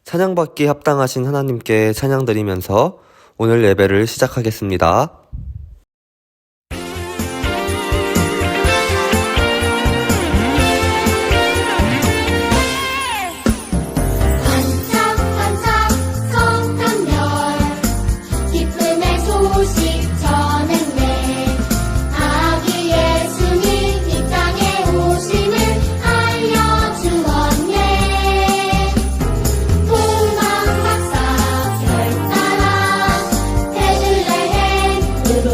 찬양받기 합당하신 하나님께 찬양드리면서 오늘 예배를 시작하겠습니다. 반짝반짝 성탄별 기쁨의 소식 전했네. 아기 예수님 이 땅에 오심을 알려주었네. 도망박사 별 따라 베들레헴으로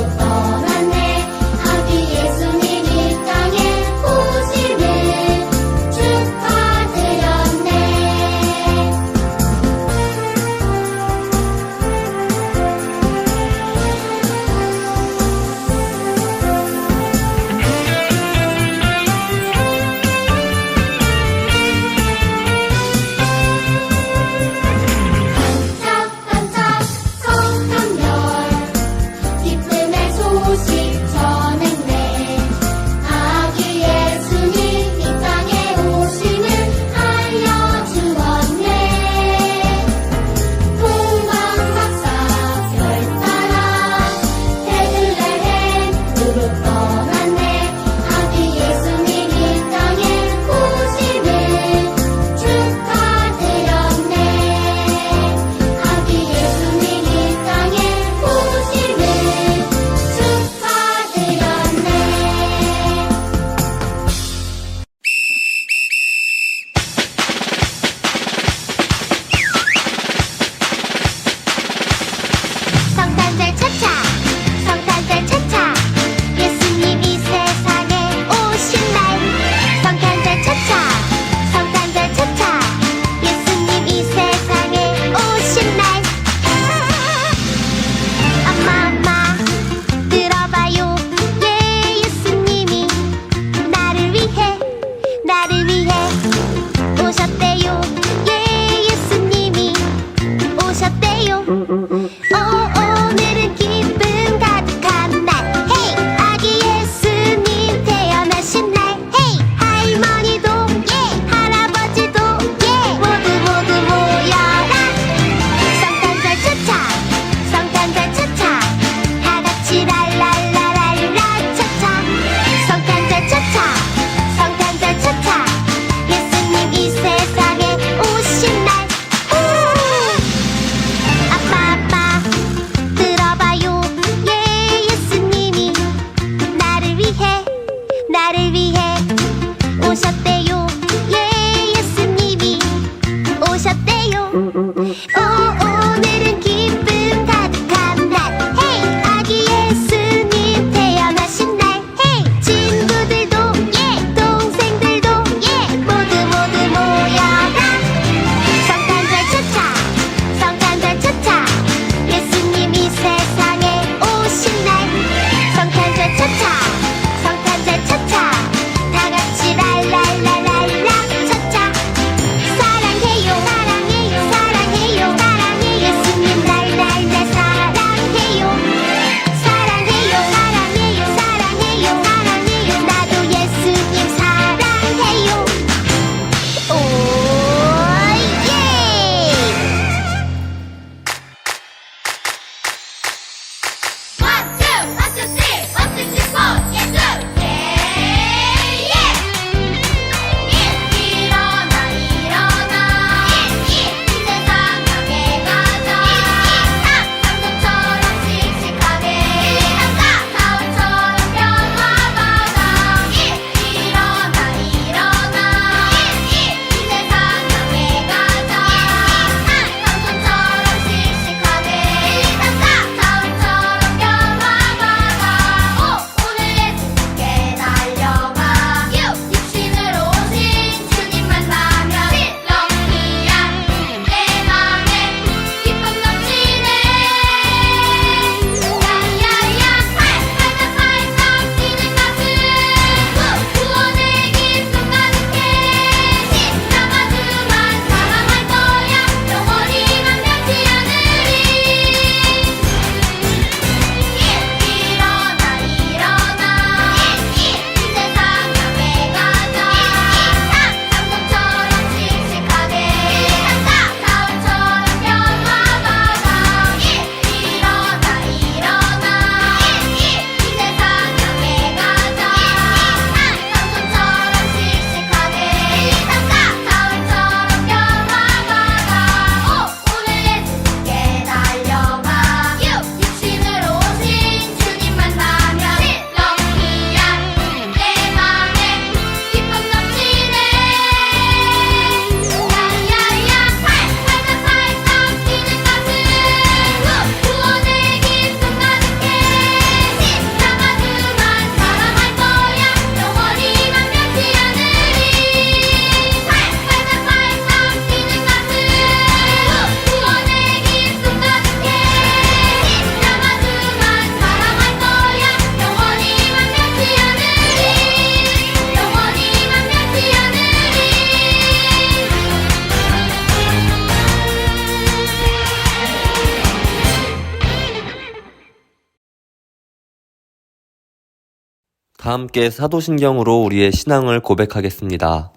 다 함께 사도신경으로 우리의 신앙을 고백하겠습니다.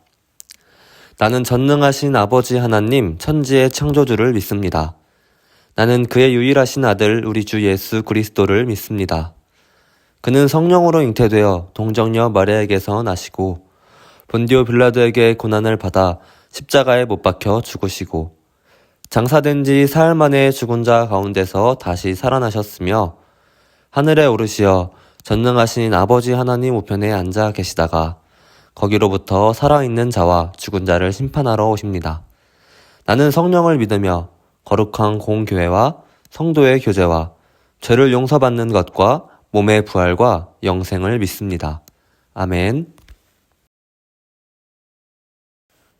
나는 전능하신 아버지 하나님 천지의 창조주를 믿습니다. 나는 그의 유일하신 아들 우리 주 예수 그리스도를 믿습니다. 그는 성령으로 잉태되어 동정녀 마리아에게서 나시고 본디오 빌라도에게 고난을 받아 십자가에 못 박혀 죽으시고 장사된 지 사흘 만에 죽은 자 가운데서 다시 살아나셨으며 하늘에 오르시어 전능하신 아버지 하나님 우편에 앉아 계시다가 거기로부터 살아있는 자와 죽은 자를 심판하러 오십니다. 나는 성령을 믿으며 거룩한 공교회와 성도의 교제와 죄를 용서받는 것과 몸의 부활과 영생을 믿습니다. 아멘.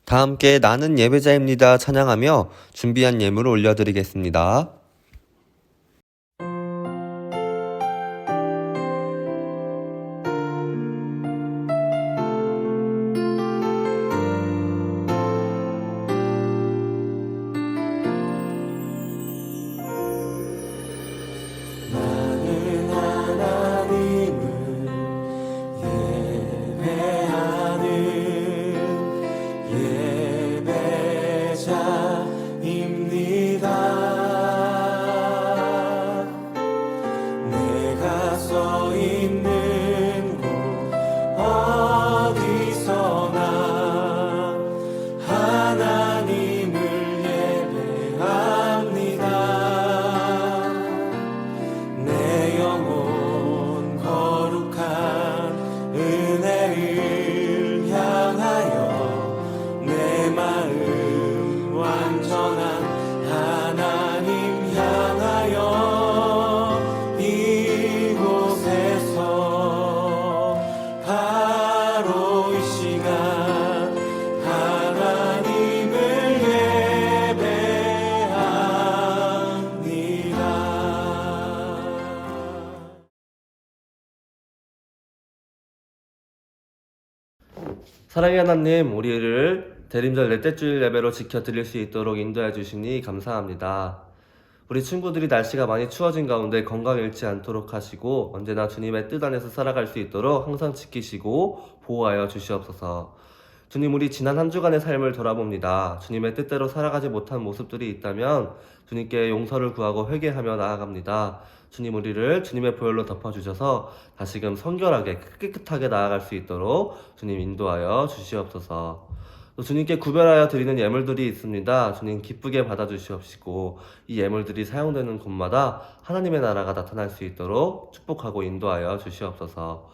다 함께 나는 예배자입니다 찬양하며 준비한 예물을 올려드리겠습니다. 사랑의 하나님, 우리를 대림절 넷째 주일 예배로 지켜드릴 수 있도록 인도해 주시니 감사합니다. 우리 친구들이 날씨가 많이 추워진 가운데 건강 잃지 않도록 하시고 언제나 주님의 뜻 안에서 살아갈 수 있도록 항상 지키시고 보호하여 주시옵소서. 주님, 우리 지난 한 주간의 삶을 돌아봅니다. 주님의 뜻대로 살아가지 못한 모습들이 있다면 주님께 용서를 구하고 회개하며 나아갑니다. 주님, 우리를 주님의 보혈로 덮어주셔서 다시금 성결하게 깨끗하게 나아갈 수 있도록 주님 인도하여 주시옵소서. 또 주님께 구별하여 드리는 예물들이 있습니다. 주님 기쁘게 받아주시옵시고 이 예물들이 사용되는 곳마다 하나님의 나라가 나타날 수 있도록 축복하고 인도하여 주시옵소서.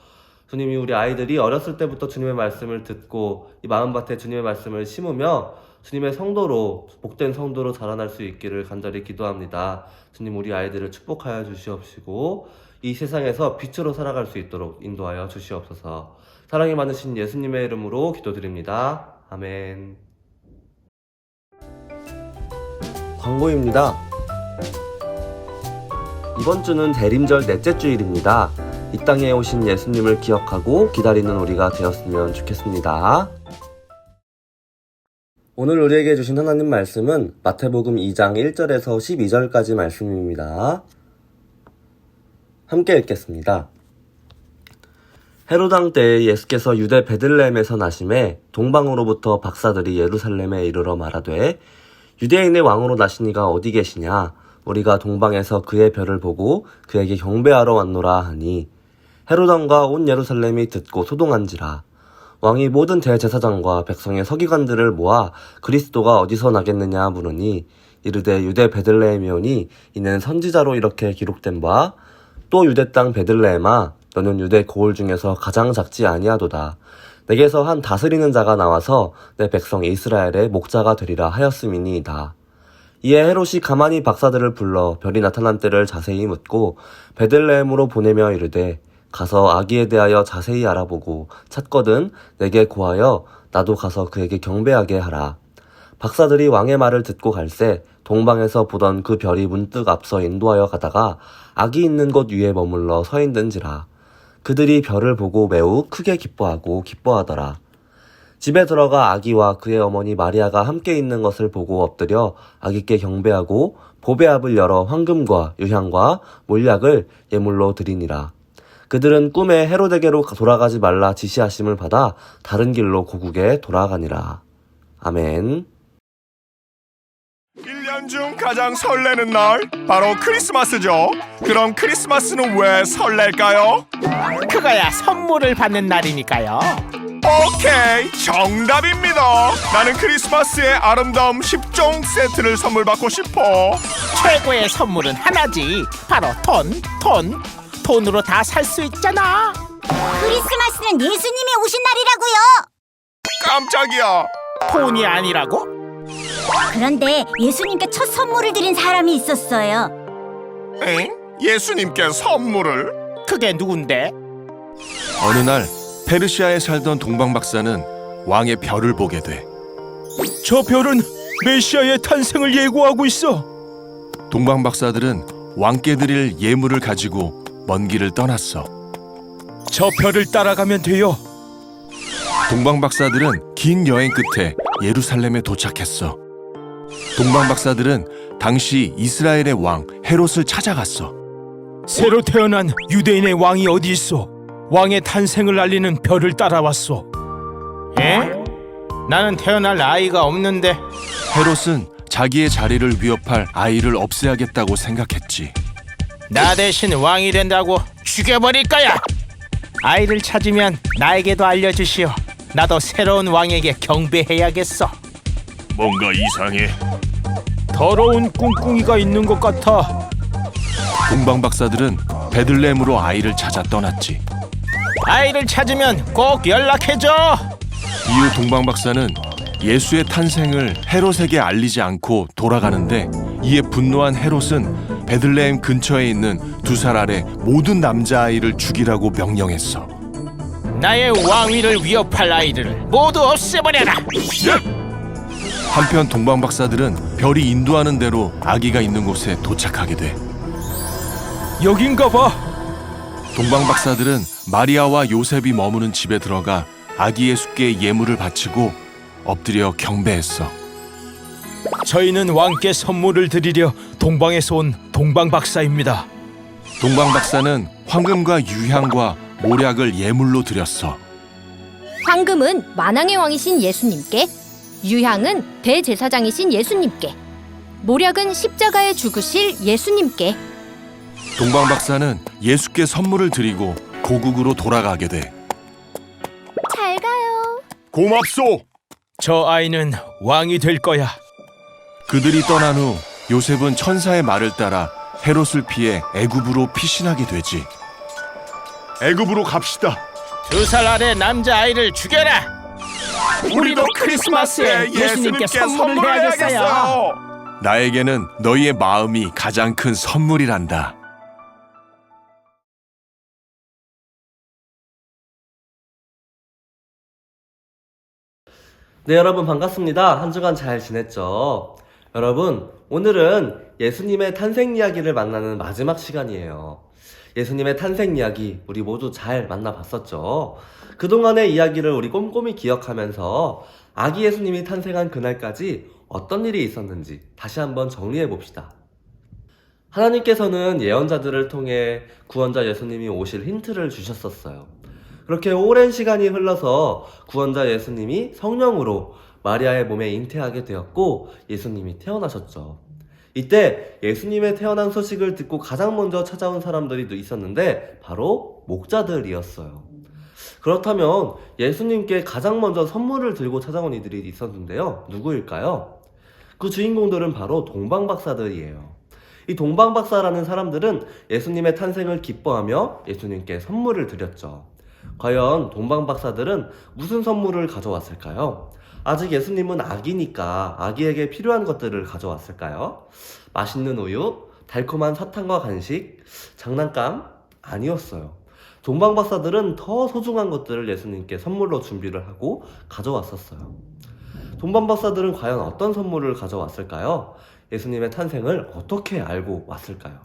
주님이 우리 아이들이 어렸을 때부터 주님의 말씀을 듣고 이 마음밭에 주님의 말씀을 심으며 주님의 성도로, 복된 성도로 자라날 수 있기를 간절히 기도합니다. 주님, 우리 아이들을 축복하여 주시옵시고 이 세상에서 빛으로 살아갈 수 있도록 인도하여 주시옵소서. 사랑이 많으신 예수님의 이름으로 기도드립니다. 아멘. 광고입니다. 이번 주는 대림절 넷째 주일입니다. 이 땅에 오신 예수님을 기억하고 기다리는 우리가 되었으면 좋겠습니다. 오늘 우리에게 주신 하나님 말씀은 마태복음 2장 1절에서 12절까지 말씀입니다. 함께 읽겠습니다. 헤롯 왕 때에 예수께서 유대 베들레헴에서 나심에 동방으로부터 박사들이 예루살렘에 이르러 말하되 유대인의 왕으로 나시니가 어디 계시냐? 우리가 동방에서 그의 별을 보고 그에게 경배하러 왔노라 하니 헤롯 왕과 온 예루살렘이 듣고 소동한지라. 왕이 모든 대제사장과 백성의 서기관들을 모아 그리스도가 어디서 나겠느냐 물으니 이르되 유대 베들레헴이오니 이는 선지자로 이렇게 기록된 바 또 유대 땅 베들레헴아 너는 유대 고을 중에서 가장 작지 아니하도다. 내게서 한 다스리는 자가 나와서 내 백성 이스라엘의 목자가 되리라 하였음이니이다. 이에 헤롯이 가만히 박사들을 불러 별이 나타난 때를 자세히 묻고 베들레헴으로 보내며 이르되 가서 아기에 대하여 자세히 알아보고 찾거든 내게 고하여 나도 가서 그에게 경배하게 하라. 박사들이 왕의 말을 듣고 갈새 동방에서 보던 그 별이 문득 앞서 인도하여 가다가 아기 있는 곳 위에 머물러 서 있는지라. 그들이 별을 보고 매우 크게 기뻐하더라. 집에 들어가 아기와 그의 어머니 마리아가 함께 있는 것을 보고 엎드려 아기께 경배하고 보배압을 열어 황금과 유향과 몰약을 예물로 드리니라. 그들은 꿈에 헤로데게로 돌아가지 말라 지시하심을 받아 다른 길로 고국에 돌아가니라. 아멘. 1년 중 가장 설레는 날 바로 크리스마스죠. 그럼 크리스마스는 왜 설렐까요? 그거야 선물을 받는 날이니까요. 오케이, 정답입니다. 나는 크리스마스의 아름다움 10종 세트를 선물 받고 싶어. 최고의 선물은 하나지. 바로 돈. 돈으로 다 살 수 있잖아. 크리스마스는 예수님이 오신 날이라고요. 깜짝이야. 돈이 아니라고? 그런데 예수님께 첫 선물을 드린 사람이 있었어요. 엥? 예수님께 선물을? 그게 누군데? 어느 날 페르시아에 살던 동방 박사는 왕의 별을 보게 돼. 저 별은 메시아의 탄생을 예고하고 있어. 동방 박사들은 왕께 드릴 예물을 가지고 먼 길을 떠났어. 저 별을 따라가면 돼요. 동방 박사들은 긴 여행 끝에 예루살렘에 도착했어. 동방 박사들은 당시 이스라엘의 왕 헤롯을 찾아갔어. 새로 태어난 유대인의 왕이 어디 있어? 왕의 탄생을 알리는 별을 따라왔어. 에? 나는 태어날 아이가 없는데. 헤롯은 자기의 자리를 위협할 아이를 없애야겠다고 생각했지. 나 대신 왕이 된다고 죽여버릴 거야. 아이를 찾으면 나에게도 알려주시오. 나도 새로운 왕에게 경배해야겠어. 뭔가 이상해. 더러운 꿍꿍이가 있는 것 같아. 동방 박사들은 베들레헴으로 아이를 찾아 떠났지. 아이를 찾으면 꼭 연락해줘. 이후 동방 박사는 예수의 탄생을 헤롯에게 알리지 않고 돌아가는데, 이에 분노한 헤롯은 베들레헴 근처에 있는 2살 아래 모든 남자아이를 죽이라고 명령했어. 나의 왕위를 위협할 아이들을 모두 없애버려라. 한편 동방 박사들은 별이 인도하는 대로 아기가 있는 곳에 도착하게 돼. 여긴가 봐. 동방 박사들은 마리아와 요셉이 머무는 집에 들어가 아기 예수께 예물을 바치고 엎드려 경배했어. 저희는 왕께 선물을 드리려 동방에서 온 동방 박사입니다. 동방 박사는 황금과 유향과 모략을 예물로 드렸어. 황금은 만왕의 왕이신 예수님께, 유향은 대제사장이신 예수님께, 모략은 십자가에 죽으실 예수님께. 동방 박사는 예수께 선물을 드리고 고국으로 돌아가게 돼. 잘 가요. 고맙소. 저 아이는 왕이 될 거야. 그들이 떠난 후 요셉은 천사의 말을 따라 헤롯을 피해 애굽으로 피신하게 되지. 애굽으로 갑시다. 2살 아래 남자아이를 죽여라. 우리도 크리스마스에 예수님께 선물을 해야겠어요. 나에게는 너희의 마음이 가장 큰 선물이란다. 네, 여러분 반갑습니다. 한 주간 잘 지냈죠? 여러분, 오늘은 예수님의 탄생 이야기를 만나는 마지막 시간이에요. 예수님의 탄생 이야기 우리 모두 잘 만나봤었죠? 그동안의 이야기를 우리 꼼꼼히 기억하면서 아기 예수님이 탄생한 그날까지 어떤 일이 있었는지 다시 한번 정리해 봅시다. 하나님께서는 예언자들을 통해 구원자 예수님이 오실 힌트를 주셨었어요. 그렇게 오랜 시간이 흘러서 구원자 예수님이 성령으로 마리아의 몸에 잉태하게 되었고 예수님이 태어나셨죠. 이때 예수님의 태어난 소식을 듣고 가장 먼저 찾아온 사람들이 있었는데 바로 목자들이었어요. 그렇다면 예수님께 가장 먼저 선물을 들고 찾아온 이들이 있었는데요. 누구일까요? 그 주인공들은 바로 동방박사들이에요. 이 동방박사라는 사람들은 예수님의 탄생을 기뻐하며 예수님께 선물을 드렸죠. 과연 동방박사들은 무슨 선물을 가져왔을까요? 아직 예수님은 아기니까 아기에게 필요한 것들을 가져왔을까요? 맛있는 우유, 달콤한 사탕과 간식, 장난감? 아니었어요. 동방박사들은 더 소중한 것들을 예수님께 선물로 준비를 하고 가져왔었어요. 동방박사들은 과연 어떤 선물을 가져왔을까요? 예수님의 탄생을 어떻게 알고 왔을까요?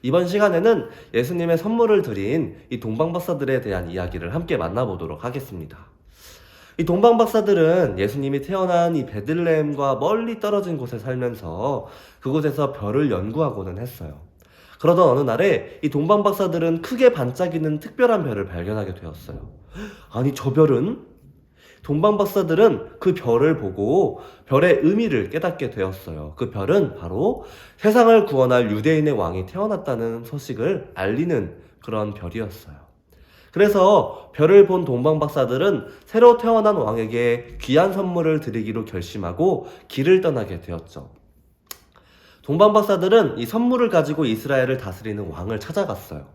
이번 시간에는 예수님의 선물을 드린 이 동방박사들에 대한 이야기를 함께 만나보도록 하겠습니다. 이 동방박사들은 예수님이 태어난 이 베들레헴과 멀리 떨어진 곳에 살면서 그곳에서 별을 연구하고는 했어요. 그러던 어느 날에 이 동방박사들은 크게 반짝이는 특별한 별을 발견하게 되었어요. 아니, 저 별은? 동방박사들은 그 별을 보고 별의 의미를 깨닫게 되었어요. 그 별은 바로 세상을 구원할 유대인의 왕이 태어났다는 소식을 알리는 그런 별이었어요. 그래서 별을 본 동방박사들은 새로 태어난 왕에게 귀한 선물을 드리기로 결심하고 길을 떠나게 되었죠. 동방박사들은 이 선물을 가지고 이스라엘을 다스리는 왕을 찾아갔어요.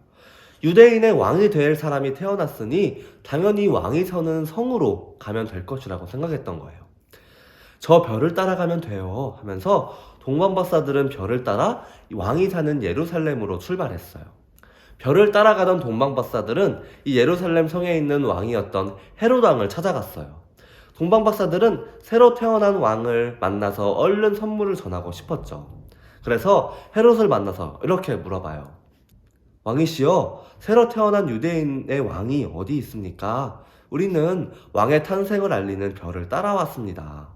유대인의 왕이 될 사람이 태어났으니 당연히 왕이 서는 성으로 가면 될 것이라고 생각했던 거예요. 저 별을 따라가면 돼요 하면서 동방박사들은 별을 따라 왕이 사는 예루살렘으로 출발했어요. 별을 따라가던 동방박사들은 이 예루살렘 성에 있는 왕이었던 헤롯 왕을 찾아갔어요. 동방박사들은 새로 태어난 왕을 만나서 얼른 선물을 전하고 싶었죠. 그래서 헤롯을 만나서 이렇게 물어봐요. 왕이시여, 새로 태어난 유대인의 왕이 어디 있습니까? 우리는 왕의 탄생을 알리는 별을 따라왔습니다.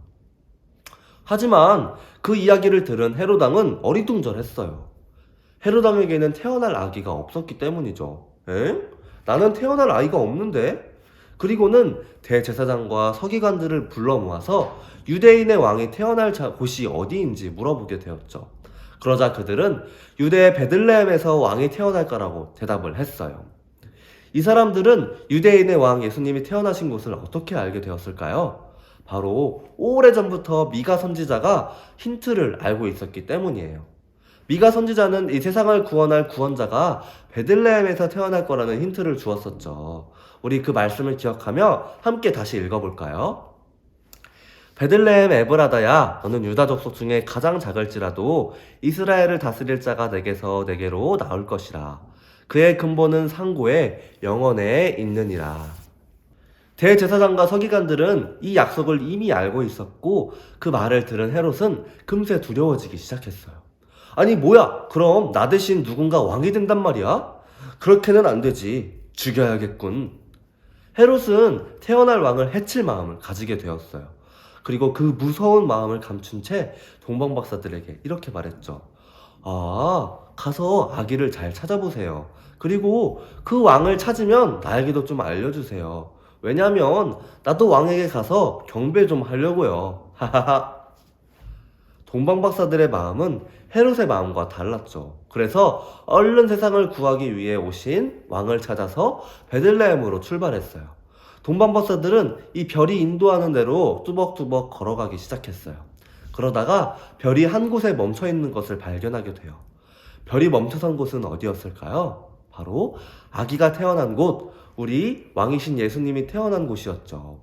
하지만 그 이야기를 들은 헤롯 왕은 어리둥절했어요. 헤롯 왕에게는 태어날 아기가 없었기 때문이죠. 에? 나는 태어날 아이가 없는데? 그리고는 대제사장과 서기관들을 불러 모아서 유대인의 왕이 태어날 곳이 어디인지 물어보게 되었죠. 그러자 그들은 유대의 베들레헴에서 왕이 태어날 거라고 대답을 했어요. 이 사람들은 유대인의 왕 예수님이 태어나신 곳을 어떻게 알게 되었을까요? 바로 오래전부터 미가 선지자가 힌트를 알고 있었기 때문이에요. 미가 선지자는 이 세상을 구원할 구원자가 베들레헴에서 태어날 거라는 힌트를 주었었죠. 우리 그 말씀을 기억하며 함께 다시 읽어볼까요? 베들레헴 에브라다야, 너는 유다 족속 중에 가장 작을지라도 이스라엘을 다스릴 자가 내게로 나올 것이라. 그의 근본은 상고에 영원에 있느니라. 대제사장과 서기관들은 이 약속을 이미 알고 있었고 그 말을 들은 헤롯은 금세 두려워지기 시작했어요. 아니 뭐야, 그럼 나 대신 누군가 왕이 된단 말이야? 그렇게는 안 되지. 죽여야겠군. 헤롯은 태어날 왕을 해칠 마음을 가지게 되었어요. 그리고 그 무서운 마음을 감춘 채 동방박사들에게 이렇게 말했죠. 가서 아기를 잘 찾아보세요. 그리고 그 왕을 찾으면 나에게도 좀 알려주세요. 왜냐면 나도 왕에게 가서 경배 좀 하려고요. 하하하. 동방박사들의 마음은 헤롯의 마음과 달랐죠. 그래서 얼른 세상을 구하기 위해 오신 왕을 찾아서 베들레헴으로 출발했어요. 동방박사들은 이 별이 인도하는 대로 뚜벅뚜벅 걸어가기 시작했어요. 그러다가 별이 한 곳에 멈춰 있는 것을 발견하게 돼요. 별이 멈춰선 곳은 어디였을까요? 바로 아기가 태어난 곳, 우리 왕이신 예수님이 태어난 곳이었죠.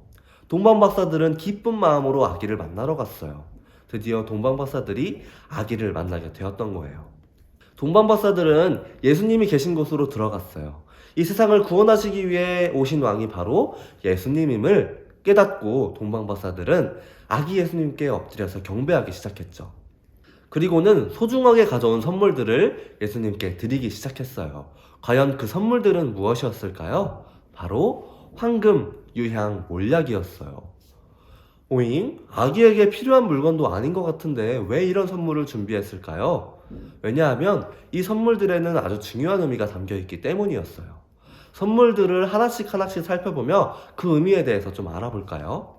동방박사들은 기쁜 마음으로 아기를 만나러 갔어요. 드디어 동방박사들이 아기를 만나게 되었던 거예요. 동방박사들은 예수님이 계신 곳으로 들어갔어요. 이 세상을 구원하시기 위해 오신 왕이 바로 예수님임을 깨닫고 동방박사들은 아기 예수님께 엎드려서 경배하기 시작했죠. 그리고는 소중하게 가져온 선물들을 예수님께 드리기 시작했어요. 과연 그 선물들은 무엇이었을까요? 바로 황금, 유향, 몰약이었어요. 오잉? 아기에게 필요한 물건도 아닌 것 같은데 왜 이런 선물을 준비했을까요? 왜냐하면 이 선물들에는 아주 중요한 의미가 담겨 있기 때문이었어요. 선물들을 하나씩 살펴보며 그 의미에 대해서 좀 알아볼까요?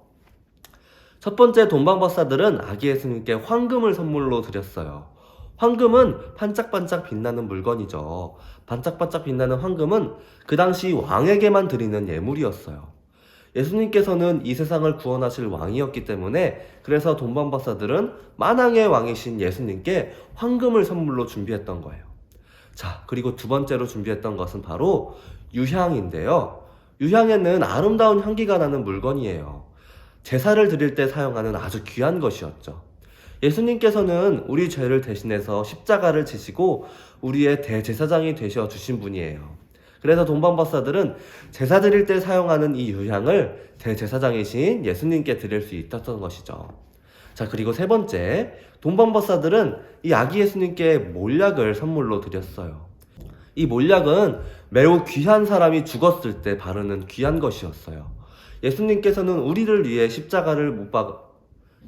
첫 번째, 동방박사들은 아기 예수님께 황금을 선물로 드렸어요. 황금은 반짝반짝 빛나는 물건이죠. 반짝반짝 빛나는 황금은 그 당시 왕에게만 드리는 예물이었어요. 예수님께서는 이 세상을 구원하실 왕이었기 때문에 그래서 동방박사들은 만왕의 왕이신 예수님께 황금을 선물로 준비했던 거예요. 자, 그리고 두 번째로 준비했던 것은 바로 유향인데요. 유향에는 아름다운 향기가 나는 물건이에요. 제사를 드릴 때 사용하는 아주 귀한 것이었죠. 예수님께서는 우리 죄를 대신해서 십자가를 지시고 우리의 대제사장이 되셔 주신 분이에요. 그래서 동방박사들은 제사 드릴 때 사용하는 이 유향을 대제사장이신 예수님께 드릴 수 있었던 것이죠. 자, 그리고 세 번째, 동방박사들은 이 아기 예수님께 몰약을 선물로 드렸어요. 이 몰약은 매우 귀한 사람이 죽었을 때 바르는 귀한 것이었어요. 예수님께서는 우리를 위해 십자가를 못 박아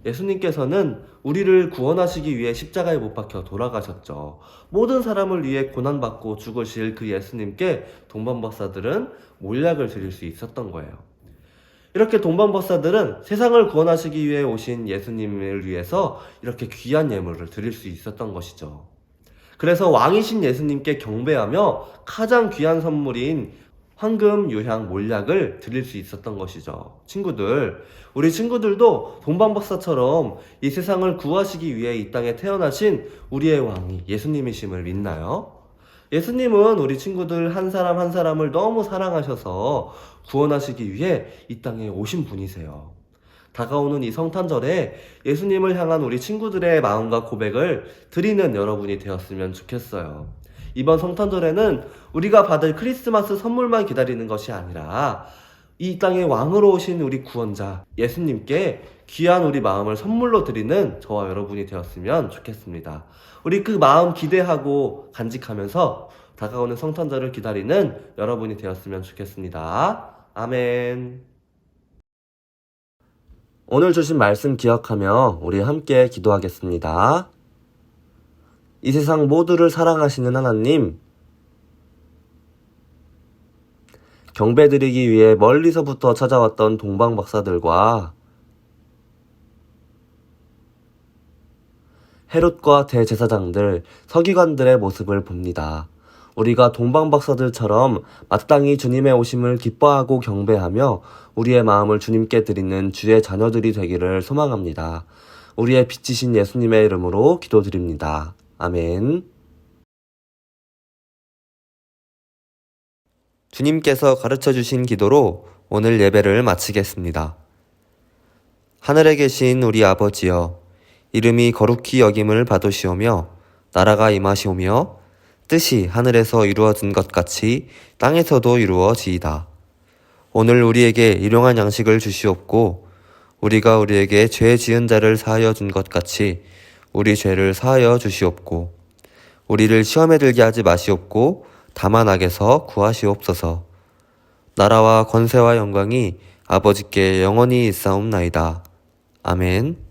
예수님께서는 우리를 구원하시기 위해 십자가에 못 박혀 돌아가셨죠. 모든 사람을 위해 고난받고 죽으실 그 예수님께 동방박사들은 몰약을 드릴 수 있었던 거예요. 이렇게 동방박사들은 세상을 구원하시기 위해 오신 예수님을 위해서 이렇게 귀한 예물을 드릴 수 있었던 것이죠. 그래서 왕이신 예수님께 경배하며 가장 귀한 선물인 황금, 유향, 몰약을 드릴 수 있었던 것이죠. 친구들, 우리 친구들도 동방박사처럼 이 세상을 구하시기 위해 이 땅에 태어나신 우리의 왕이 예수님이심을 믿나요? 예수님은 우리 친구들 한 사람 한 사람을 너무 사랑하셔서 구원하시기 위해 이 땅에 오신 분이세요. 다가오는 이 성탄절에 예수님을 향한 우리 친구들의 마음과 고백을 드리는 여러분이 되었으면 좋겠어요. 이번 성탄절에는 우리가 받을 크리스마스 선물만 기다리는 것이 아니라 이 땅에 왕으로 오신 우리 구원자 예수님께 귀한 우리 마음을 선물로 드리는 저와 여러분이 되었으면 좋겠습니다. 우리 그 마음 기대하고 간직하면서 다가오는 성탄절을 기다리는 여러분이 되었으면 좋겠습니다. 아멘. 오늘 주신 말씀 기억하며 우리 함께 기도하겠습니다. 이 세상 모두를 사랑하시는 하나님, 경배드리기 위해 멀리서부터 찾아왔던 동방박사들과 헤롯과 대제사장들, 서기관들의 모습을 봅니다. 우리가 동방박사들처럼 마땅히 주님의 오심을 기뻐하고 경배하며 우리의 마음을 주님께 드리는 주의 자녀들이 되기를 소망합니다. 우리의 빛이신 예수님의 이름으로 기도드립니다. 아멘. 주님께서 가르쳐주신 기도로 오늘 예배를 마치겠습니다. 하늘에 계신 우리 아버지여, 이름이 거룩히 여김을 받으시오며 나라가 임하시오며 뜻이 하늘에서 이루어진 것 같이 땅에서도 이루어지이다. 오늘 우리에게 일용할 양식을 주시옵고 우리가 우리에게 죄 지은 자를 사하여 준 것 같이 우리 죄를 사하여 주시옵고 우리를 시험에 들게 하지 마시옵고 다만 악에서 구하시옵소서. 나라와 권세와 영광이 아버지께 영원히 있사옵나이다. 아멘.